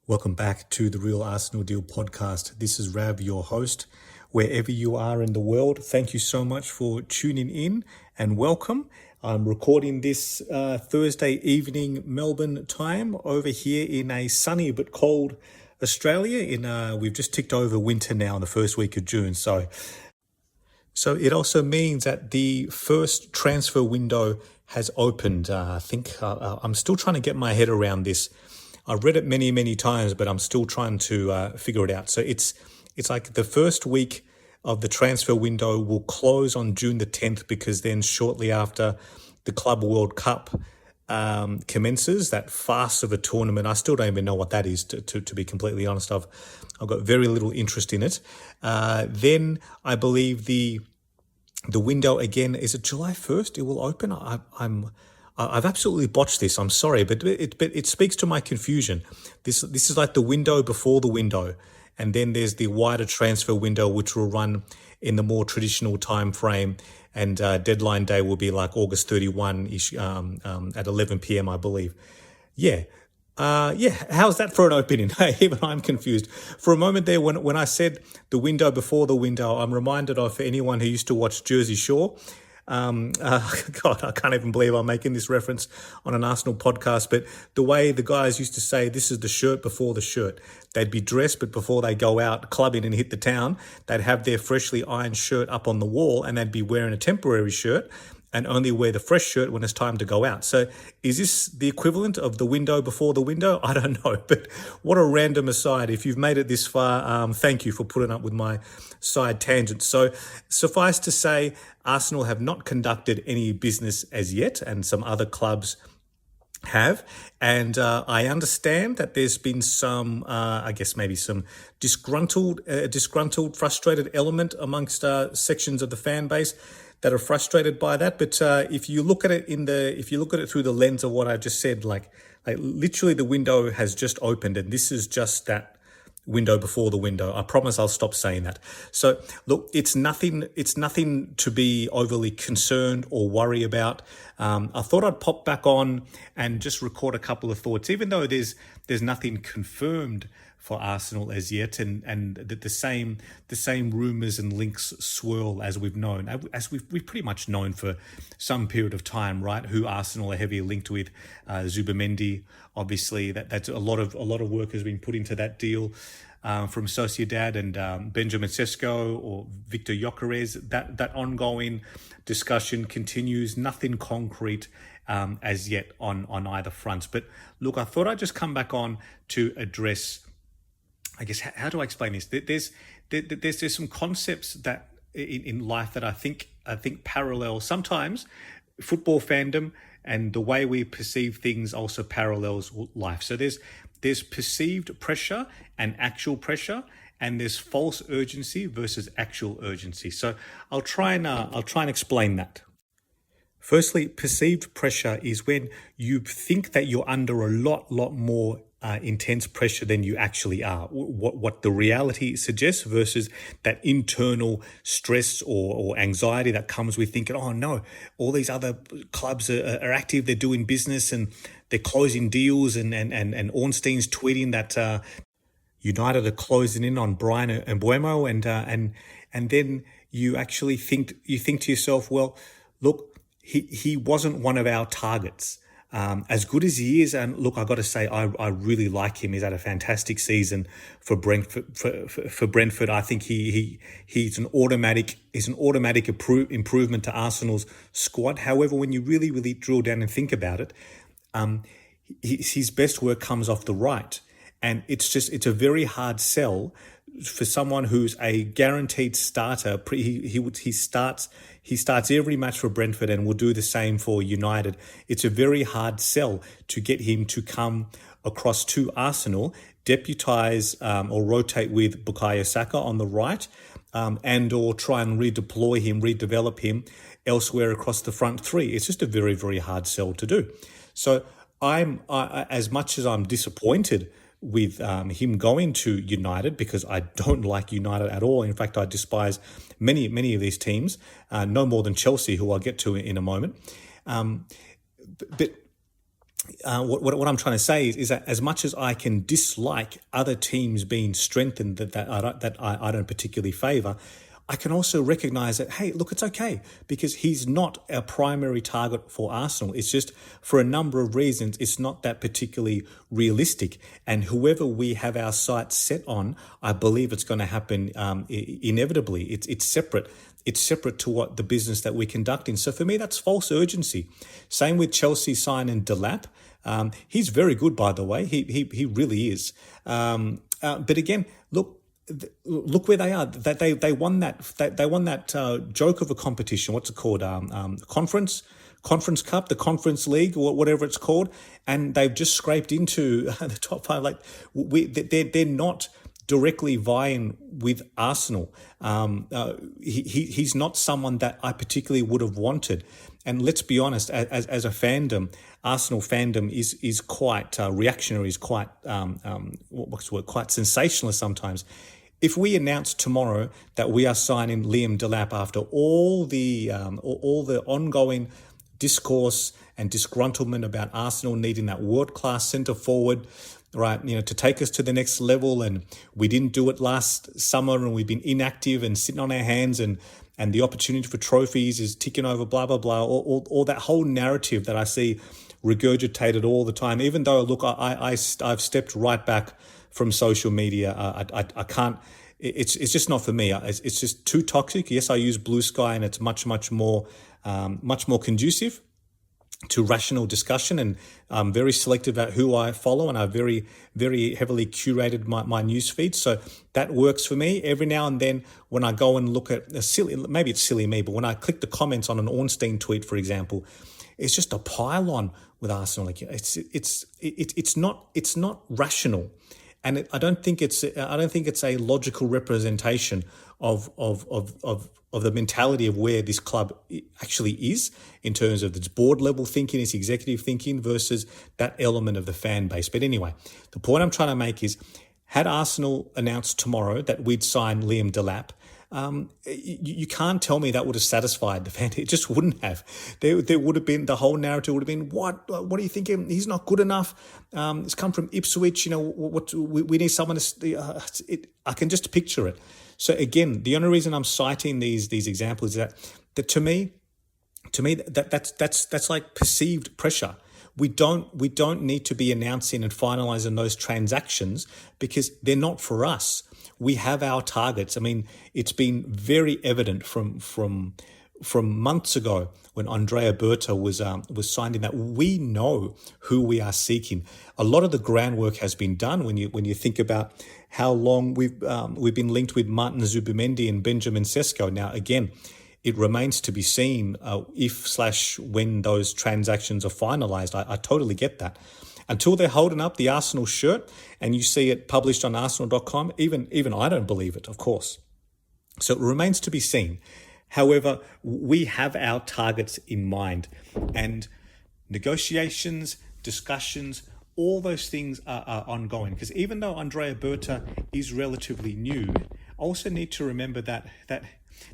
Welcome back to the Real Arsenal Deal podcast. This is Rav, your host. Wherever you are in the world, thank you so much for tuning in and welcome. I'm recording this Thursday evening Melbourne time over here in a sunny but cold Australia. We've just ticked over winter now in the first week of June. So it also means that the first transfer window has opened. I'm still trying to get my head around this. I've read it many, many times, but I'm still trying to figure it out. So it's like the first week of the transfer window will close on June the 10th, because then shortly after the Club World Cup commences, that farce of a tournament. I still don't even know what that is, to be completely honest. I've got very little interest in it. Then I believe the window again, is it July 1st? It will open. I've absolutely botched this. I'm sorry, but it speaks to my confusion. This is like the window before the window, and then there's the wider transfer window, which will run in the more traditional time frame, and deadline day will be like August 31-ish at 11 p.m. I believe. Yeah. How's that for an opening? Even I'm confused. For a moment there, when I said the window before the window, I'm reminded of, for anyone who used to watch Jersey Shore. God, I can't even believe I'm making this reference on an Arsenal podcast, but the way the guys used to say, this is the shirt before the shirt. They'd be dressed, but before they go out clubbing and hit the town, they'd have their freshly ironed shirt up on the wall, and they'd be wearing a temporary shirt and only wear the fresh shirt when it's time to go out. So is this the equivalent of the window before the window? I don't know, but what a random aside. If you've made it this far, thank you for putting up with my side tangent. So suffice to say, Arsenal have not conducted any business as yet, and some other clubs have. And I understand that there's been some, maybe some disgruntled, frustrated element amongst sections of the fan base that are frustrated by that. But if you look at it through the lens of what I just said, like literally the window has just opened, and this is just that window before the window. I promise I'll stop saying that. So look, it's nothing to be overly concerned or worry about. I thought I'd pop back on and just record a couple of thoughts, even though there's nothing confirmed for Arsenal as yet, and the same rumours and links swirl as we've known, as we've pretty much known for some period of time, right? Who Arsenal are heavily linked with. Zubimendi, obviously, that's a lot of work has been put into that deal from Sociedad, and Benjamin Sesko or Victor Gyökeres. That ongoing discussion continues. Nothing concrete as yet on either front. But look, I thought I'd just come back on to address, I guess, how do I explain this? There's some concepts that in life that I think parallel sometimes football fandom, and the way we perceive things also parallels life. So there's perceived pressure and actual pressure, and there's false urgency versus actual urgency. So I'll try and explain that. Firstly, perceived pressure is when you think that you're under a lot more intense pressure than you actually are. What the reality suggests versus that internal stress or anxiety that comes with thinking, oh no, all these other clubs are active, they're doing business and they're closing deals, and Ornstein's tweeting that United are closing in on Brian and Buemo, and then you actually think to yourself, well, look, he wasn't one of our targets. As good as he is, and look, I got to say, I really like him. He's had a fantastic season for Brentford. For Brentford, I think he's an automatic improvement to Arsenal's squad. However, when you really drill down and think about it, his best work comes off the right, and it's a very hard sell for someone who's a guaranteed starter. He starts every match for Brentford and will do the same for United. It's a very hard sell to get him to come across to Arsenal, deputise or rotate with Bukayo Saka on the right, and or try and redevelop him elsewhere across the front three. It's just a very, very hard sell to do. So as much as I'm disappointed with him going to United, because I don't like United at all. In fact, I despise many of these teams, no more than Chelsea, who I'll get to in a moment. But what I'm trying to say is that as much as I can dislike other teams being strengthened that I don't particularly favour, I can also recognise that, hey, look, it's okay because he's not our primary target for Arsenal. It's just for a number of reasons, it's not that particularly realistic. And whoever we have our sights set on, I believe it's going to happen inevitably. It's separate. It's separate to what the business that we're conducting. So for me, that's false urgency. Same with Chelsea signing Delap. He's very good, by the way. He really is. But again, look where they are. They won that joke of a competition. What's it called? Conference Cup, the Conference League, or whatever it's called, and they've just scraped into the top five. Like they're not directly vying with Arsenal. He's not someone that I particularly would have wanted. And let's be honest, as a fandom, Arsenal fandom is quite reactionary, is quite quite sensationalist sometimes. If we announce tomorrow that we are signing Liam Delap after all the ongoing discourse and disgruntlement about Arsenal needing that world-class centre forward, right, to take us to the next level, and we didn't do it last summer, and we've been inactive and sitting on our hands, and the opportunity for trophies is ticking over, blah, blah, blah, all that whole narrative that I see regurgitated all the time. Even though, look, I've stepped right back from social media. I can't, it's just not for me. It's just too toxic. Yes, I use Blue Sky, and it's much more conducive to rational discussion, and I'm very selective about who I follow, and I very, very heavily curated my news feed. So that works for me. Every now and then when I go and look at maybe it's silly me, but when I click the comments on an Ornstein tweet, for example, it's just a pile-on with Arsenal. Like it's not rational. And I don't think it's a logical representation of the mentality of where this club actually is in terms of its board level thinking, its executive thinking versus that element of the fan base. But anyway, the point I'm trying to make is, had Arsenal announced tomorrow that we'd sign Liam Delap, you can't tell me that would have satisfied the fan. It just wouldn't have. There would have been, the whole narrative would have been, what are you thinking? He's not good enough. It's come from Ipswich. We need someone to. I can just picture it. So again, the only reason I'm citing these examples is that to me that's like perceived pressure. We don't need to be announcing and finalizing those transactions because they're not for us. We have our targets. I mean, it's been very evident from months ago when Andrea Berta was signed in that we know who we are seeking. A lot of the groundwork has been done when you think about how long we've been linked with Martin Zubimendi and Benjamin Sesko. Now, again, it remains to be seen when those transactions are finalised. I totally get that. Until they're holding up the Arsenal shirt and you see it published on Arsenal.com, even I don't believe it, of course. So it remains to be seen. However, we have our targets in mind, and negotiations, discussions, all those things are ongoing. Because even though Andrea Berta is relatively new, I also need to remember that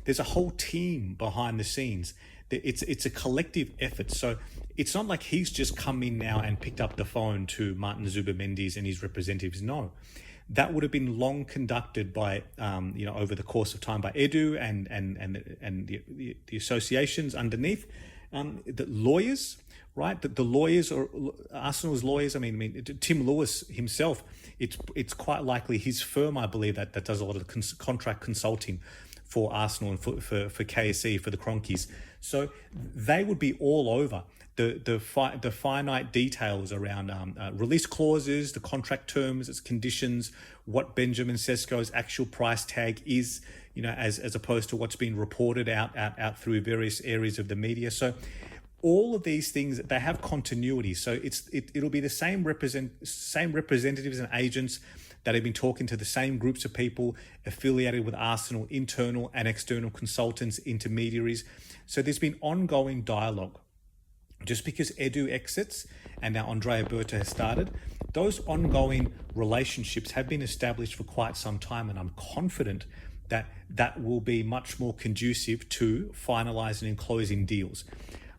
there's a whole team behind the scenes. It's a collective effort. So it's not like he's just come in now and picked up the phone to Martin Zubimendi and his representatives. No, that would have been long conducted by over the course of time by Edu and the associations underneath, the lawyers, right? The lawyers, or Arsenal's lawyers. I mean, Tim Lewis himself. It's quite likely his firm, I believe, that does a lot of contract consulting for Arsenal and for KSE, for the Cronkies. So they would be all over the finite details around release clauses, the contract terms, its conditions, what Benjamin Sesko's actual price tag is, as opposed to what's been reported out through various areas of the media. So all of these things, they have continuity. So it'll be the same representatives and agents that have been talking to the same groups of people affiliated with Arsenal, internal and external consultants, intermediaries. So there's been ongoing dialogue. Just because Edu exits and now Andrea Berta has started, those ongoing relationships have been established for quite some time, and I'm confident that will be much more conducive to finalising and closing deals.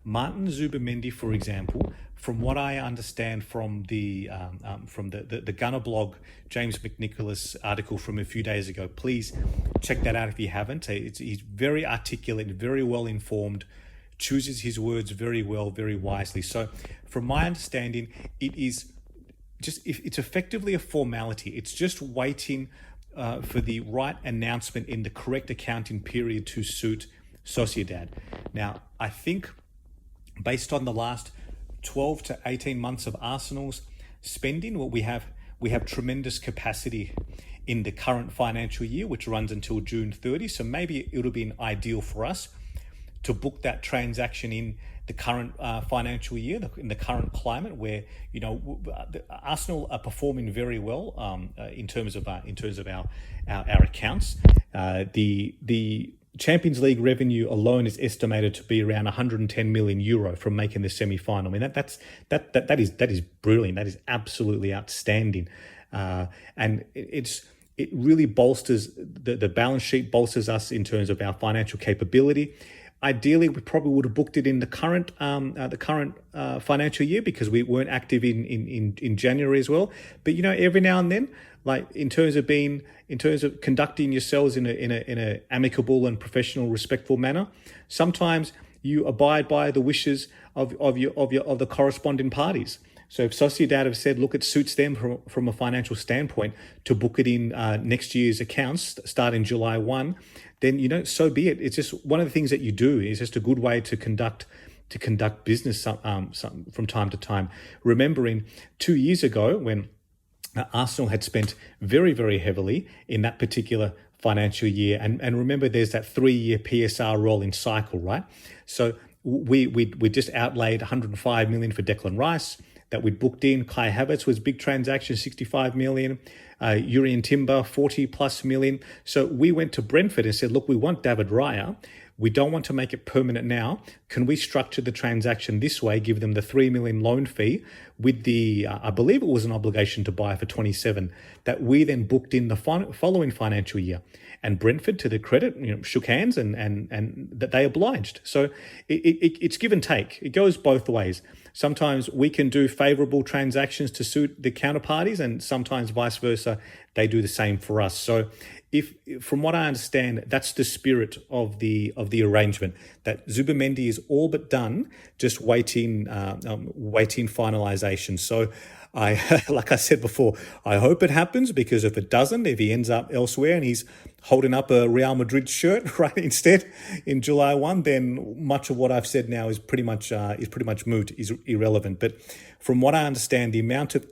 Martin Zubimendi, for example, from what I understand from the Gunner blog, James McNicholas article from a few days ago, please check that out if you haven't. He's very articulate, very well informed, chooses his words very well, very wisely. So from my understanding, it's effectively a formality. It's just waiting for the right announcement in the correct accounting period to suit Sociedad. Now, I think based on the last 12 to 18 months of Arsenal's spending, we have tremendous capacity in the current financial year, which runs until June 30. So maybe it'll be ideal for us to book that transaction in the current financial year, in the current climate, where Arsenal are performing very well in terms of our accounts. The Champions League revenue alone is estimated to be around 110 million euro from making the semi-final. I mean, that is brilliant. That is absolutely outstanding, and it really bolsters the balance sheet, bolsters us in terms of our financial capability. Ideally, we probably would have booked it in the current financial year, because we weren't active in January as well. But every now and then, like in terms of conducting yourselves in a amicable and professional, respectful manner, sometimes you abide by the wishes of the corresponding parties. So if Sociedad have said, look, it suits them from a financial standpoint to book it in next year's accounts starting July 1, then so be it. It's just one of the things that you do. Is just a good way to conduct business from time to time. Remembering 2 years ago when Arsenal had spent very, very heavily in that particular financial year, and remember, there's that 3-year PSR rolling cycle, right? So we just outlaid 105 million for Declan Rice that we'd booked in. Kai Havertz was a big transaction, 65 million. Urian Timber, 40 plus million. So we went to Brentford and said, look, we want David Raya. We don't want to make it permanent now. Can we structure the transaction this way, give them the 3 million loan fee with the, I believe it was an obligation to buy for 27, that we then booked in the following financial year. And Brentford, to their credit, shook hands and that they obliged. So it's give and take. It goes both ways. Sometimes we can do favourable transactions to suit the counterparties, and sometimes vice versa, they do the same for us. So if, from what I understand, that's the spirit of the arrangement, that Zubimendi is all but done, just waiting finalisation. So like I said before, I hope it happens, because if it doesn't, if he ends up elsewhere and he's holding up a Real Madrid shirt right instead in July 1, then much of what I've said now is pretty much moot, is irrelevant. But from what I understand, the amount of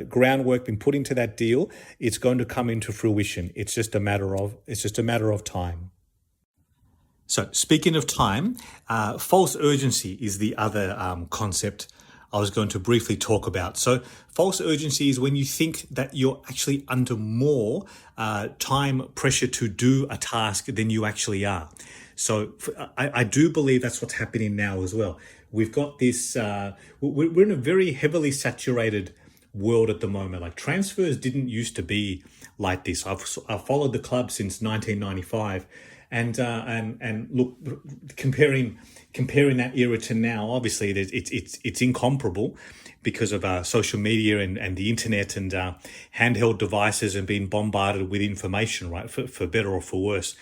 groundwork been put into that deal, it's going to come into fruition. It's just a matter of time. So speaking of time, false urgency is the other concept I was going to briefly talk about. So false urgency is when you think that you're actually under more time pressure to do a task than you actually are. So I do believe that's what's happening now as well. We've got this, we're in a very heavily saturated world at the moment. Like, transfers didn't used to be like this. I've followed the club since 1995. And look, comparing that era to now, obviously it's incomparable because of social media and the internet and handheld devices and being bombarded with information, right, for better or for worse.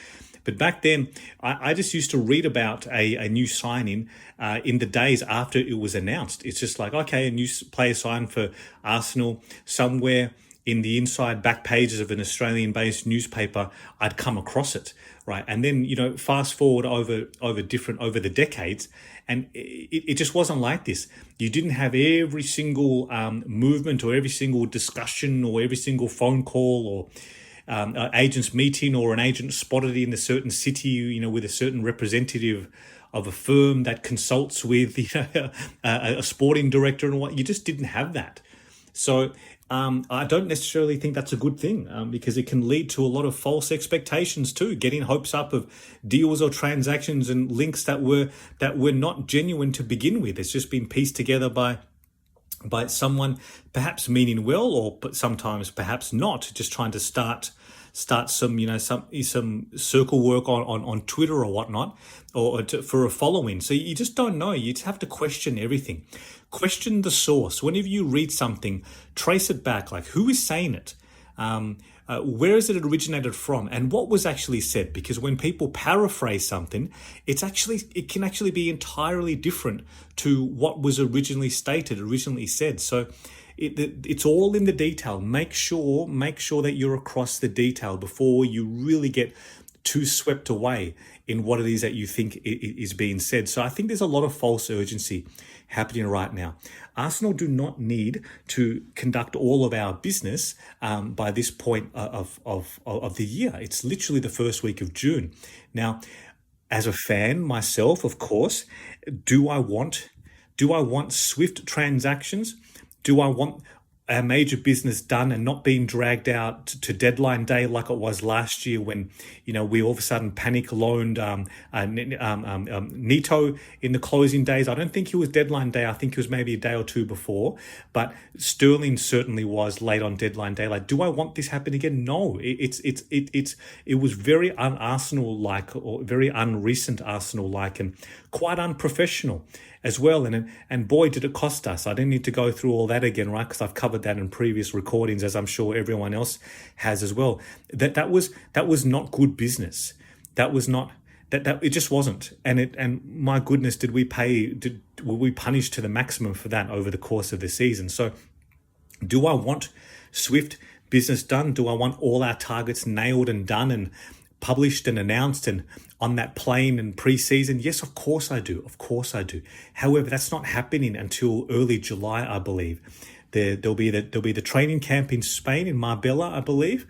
But back then, I just used to read about a new signing in the days after it was announced. It's just like, okay, a new player signed for Arsenal somewhere in the inside back pages of an Australian-based newspaper, I'd come across it, right? And then, fast forward over the decades, and it just wasn't like this. You didn't have every single movement or every single discussion or every single phone call or agent's meeting or an agent spotted in a certain city, with a certain representative of a firm that consults with a sporting director and what. You just didn't have that. So I don't necessarily think that's a good thing, because it can lead to a lot of false expectations too, getting hopes up of deals or transactions and links that were not genuine to begin with. It's just been pieced together by someone perhaps meaning well, or but sometimes perhaps not, just trying to start start some, some circle work on Twitter or whatnot, for a following. So you just don't know. You just have to question everything. Question the source. Whenever you read something, trace it back. Like, who is saying it? Where is it originated from, and what was actually said? Because when people paraphrase something, it can actually be entirely different to what was originally said. So it's all in the detail. Make sure that you're across the detail before you really get too swept away in what it is that you think is being said. So I think there's a lot of false urgency happening right now. Arsenal do not need to conduct all of our business by this point of the year. It's literally the first week of June. Now, as a fan myself, of course, do I want swift transactions? Do I want our major business done and not being dragged out to deadline day like it was last year when, we all of a sudden panic loaned Nito in the closing days? I don't think he was deadline day. I think it was maybe a day or two before, but Sterling certainly was late on deadline day. Like, do I want this happen again? No, it was very un-Arsenal like, or very unrecent Arsenal like, and quite unprofessional as well. And boy, did it cost us. I didn't need to go through all that again, right? Because I've covered that in previous recordings, as I'm sure everyone else has as well. That was not good business. That was not, that it just wasn't. And my goodness, were we punished to the maximum for that over the course of the season? So do I want swift business done? Do I want all our targets nailed and done and published and announced and on that plane in pre-season? Yes, of course I do. However, that's not happening until early July, I believe. There'll be the training camp in Spain, in Marbella, I believe,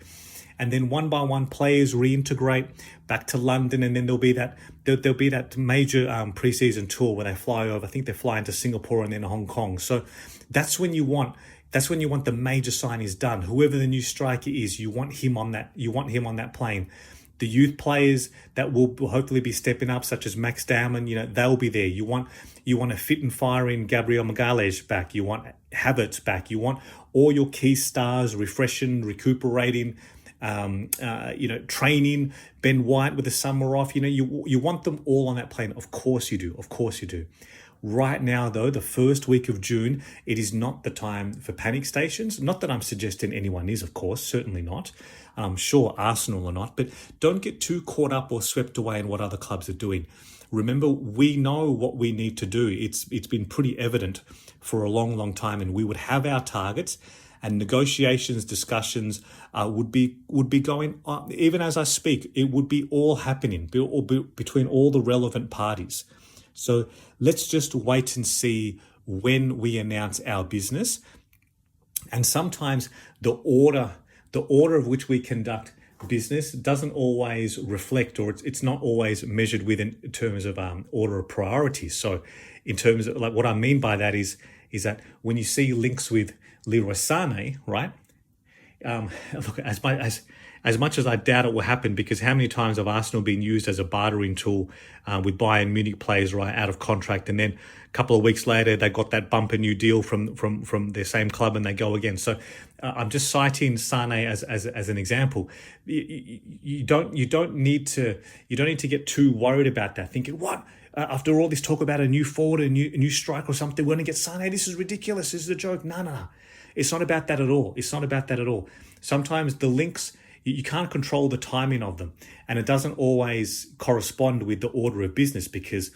and then one by one players reintegrate back to London, and then there'll be that major pre-season tour where they fly over. I think they're flying to Singapore and then Hong Kong. So that's when you want the major signings done. Whoever the new striker is, you want him on that plane. The youth players that will hopefully be stepping up, such as Max Dowman, they'll be there. You want a fit and firing Gabriel Magalhaes back. You want Havertz back. You want all your key stars refreshing, recuperating, training. Ben White with the summer off. You want them all on that plane. Of course you do. Right now, though, the first week of June, it is not the time for panic stations. Not that I'm suggesting anyone is, of course, certainly not. I'm sure Arsenal are not, but don't get too caught up or swept away in what other clubs are doing. Remember, we know what we need to do. It's been pretty evident for a long, long time, and we would have our targets, and negotiations, discussions would be going on. Even as I speak, it would be all happening between all the relevant parties. So let's just wait and see when we announce our business. And sometimes the order of which we conduct business doesn't always reflect, or it's not always measured within terms of order of priorities. So in terms of, like, what I mean by that is that when you see links with Leroy Sané, right? Look, as much as I doubt it will happen, because how many times have Arsenal been used as a bartering tool with Bayern Munich players right out of contract, and then a couple of weeks later they got that bumper new deal from their same club and they go again. So I'm just citing Sané as an example. You don't need to get too worried about that, thinking, what? After all this talk about a new forward, a new striker or something, we're going to get Sané. This is ridiculous. This is a joke. No. It's not about that at all. Sometimes the links, you can't control the timing of them, and it doesn't always correspond with the order of business, because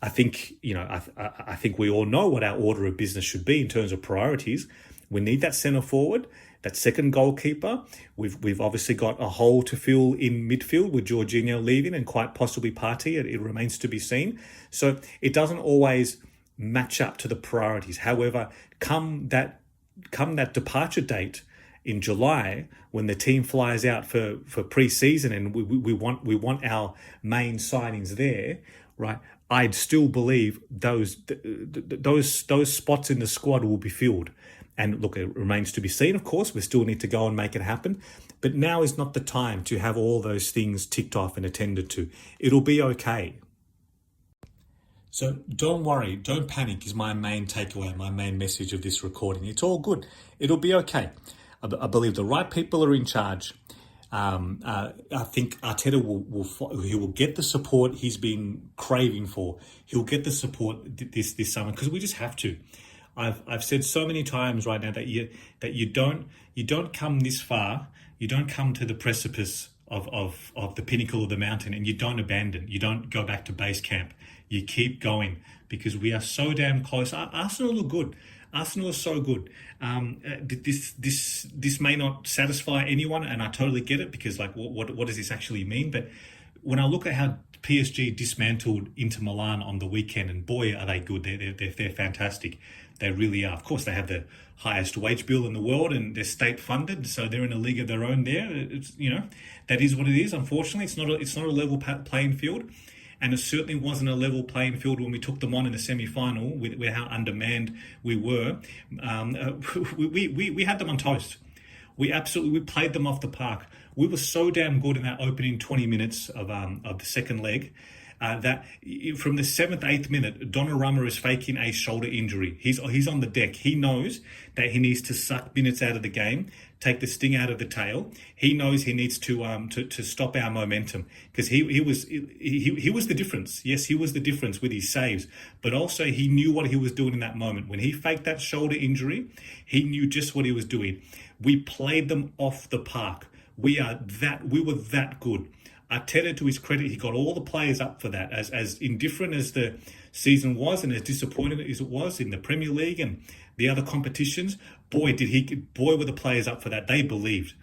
I think we all know what our order of business should be in terms of priorities. We need that centre forward, that second goalkeeper. We've obviously got a hole to fill in midfield with Jorginho leaving and quite possibly Partey. It remains to be seen. So it doesn't always match up to the priorities. However, come that departure date in July, when the team flies out for pre-season and we want our main signings there, right? I'd still believe those spots in the squad will be filled. And look, it remains to be seen, of course. We still need to go and make it happen. But now is not the time to have all those things ticked off and attended to. It'll be okay. So don't worry, don't panic is my main takeaway, my main message of this recording. It's all good. It'll be okay. I believe the right people are in charge. I think Arteta he will get the support he's been craving for. He'll get the support this summer because we just have to. I've said so many times right now that you don't come this far. You don't come to the precipice of the pinnacle of the mountain and you don't abandon. You don't go back to base camp. You keep going because we are so damn close. Arsenal look good. Arsenal is so good. This may not satisfy anyone, and I totally get it because like what does this actually mean? But when I look at how PSG dismantled Inter Milan on the weekend, and boy are they good. They're fantastic. They really are. Of course, they have the highest wage bill in the world, and they're state funded, so they're in a league of their own. There, it's that is what it is. Unfortunately, it's not a level playing field. And it certainly wasn't a level playing field when we took them on in the semi-final with how undermanned we were. We had them on toast. We played them off the park. We were so damn good in that opening 20 minutes of the second leg that from the 7th, 8th minute, Donnarumma is faking a shoulder injury. He's on the deck. He knows that he needs to suck minutes out of the game, take the sting out of the tail. He knows he needs to stop our momentum because he was the difference. Yes, he was the difference with his saves, but also he knew what he was doing in that moment. When he faked that shoulder injury, he knew just what he was doing. We played them off the park. We were that good. Arteta, to his credit, he got all the players up for that. As indifferent as the season was and as disappointed as it was in the Premier League and the other competitions, boy, were the players up for that. They believed.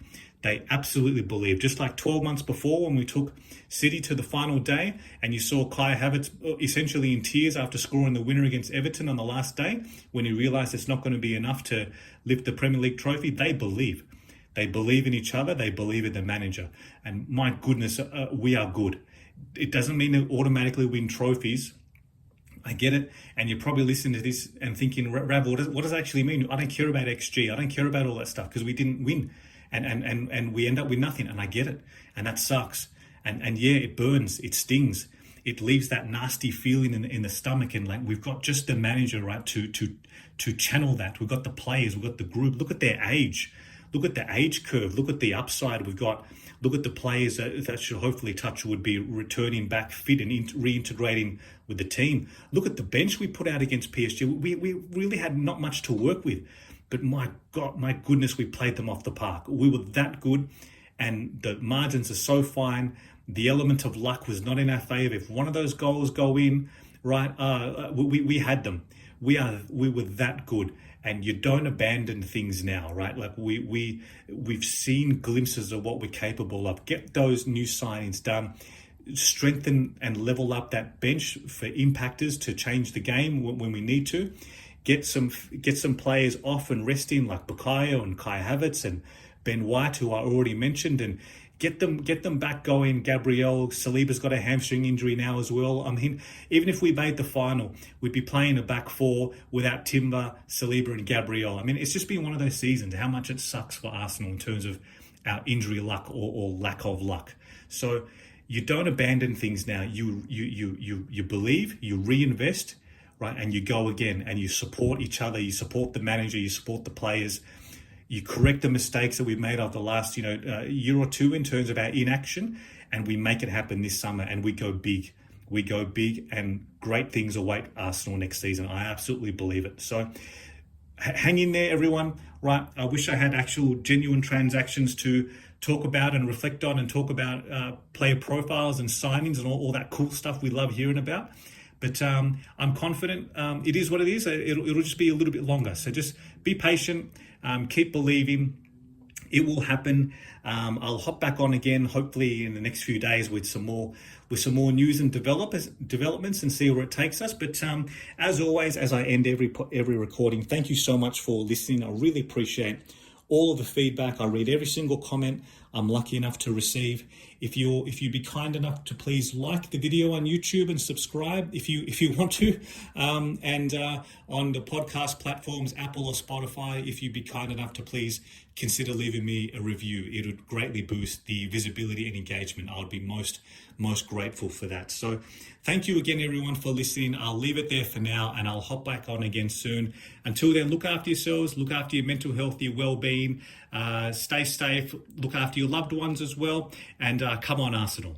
They absolutely believed. Just like 12 months before when we took City to the final day and you saw Kai Havertz essentially in tears after scoring the winner against Everton on the last day when he realised it's not going to be enough to lift the Premier League trophy. They believe. They believe in each other. They believe in the manager. And my goodness, we are good. It doesn't mean they automatically win trophies. I get it. And you're probably listening to this and thinking, Rav, what does that actually mean? I don't care about XG. I don't care about all that stuff because we didn't win. And we end up with nothing. And I get it. And that sucks. And yeah, it burns. It stings. It leaves that nasty feeling in the stomach. And like we've got just the manager, right, to channel that. We've got the players. We've got the group. Look at their age. Look at the age curve. Look at the upside we've got. Look at the players that should hopefully touch would be returning back fit and reintegrating with the team. Look at the bench we put out against PSG. We really had not much to work with. But my God, my goodness, we played them off the park. We were that good and the margins are so fine. The element of luck was not in our favour. If one of those goals go in, right, we had them. We were that good. And you don't abandon things now, right? Like we've seen glimpses of what we're capable of. Get those new signings done, strengthen and level up that bench for impactors to change the game when we need to. Get some players off and resting like Bukayo and Kai Havertz and Ben White, who I already mentioned, and get them back going. Gabriel, Saliba's got a hamstring injury now as well. I mean, even if we made the final, we'd be playing a back four without Timber, Saliba and Gabriel. I mean, it's just been one of those seasons, how much it sucks for Arsenal in terms of our injury luck or lack of luck. So you don't abandon things now. You believe, you reinvest, right? And you go again and you support each other. You support the manager, you support the players. You correct the mistakes that we've made over the last, year or two in terms of our inaction, and we make it happen this summer and we go big. We go big and great things await Arsenal next season. I absolutely believe it. So hang in there, everyone. Right. I wish I had actual genuine transactions to talk about and reflect on and talk about player profiles and signings and all that cool stuff we love hearing about. But I'm confident it is what it is. It'll just be a little bit longer. So just be patient. Keep believing. It will happen. I'll hop back on again, hopefully in the next few days with some more news and developments and see where it takes us. But as always, as I end every recording, thank you so much for listening. I really appreciate all of the feedback. I read every single comment I'm lucky enough to receive. if you be kind enough to please like the video on YouTube and subscribe if you want to, and on the podcast platforms, Apple or Spotify, if you be kind enough to please consider leaving me a review. It would greatly boost the visibility and engagement. I would be most grateful for that. So thank you again, everyone, for listening. I'll leave it there for now, and I'll hop back on again soon. Until then, look after yourselves, look after your mental health, your well-being, stay safe, look after your loved ones as well, and come on, Arsenal.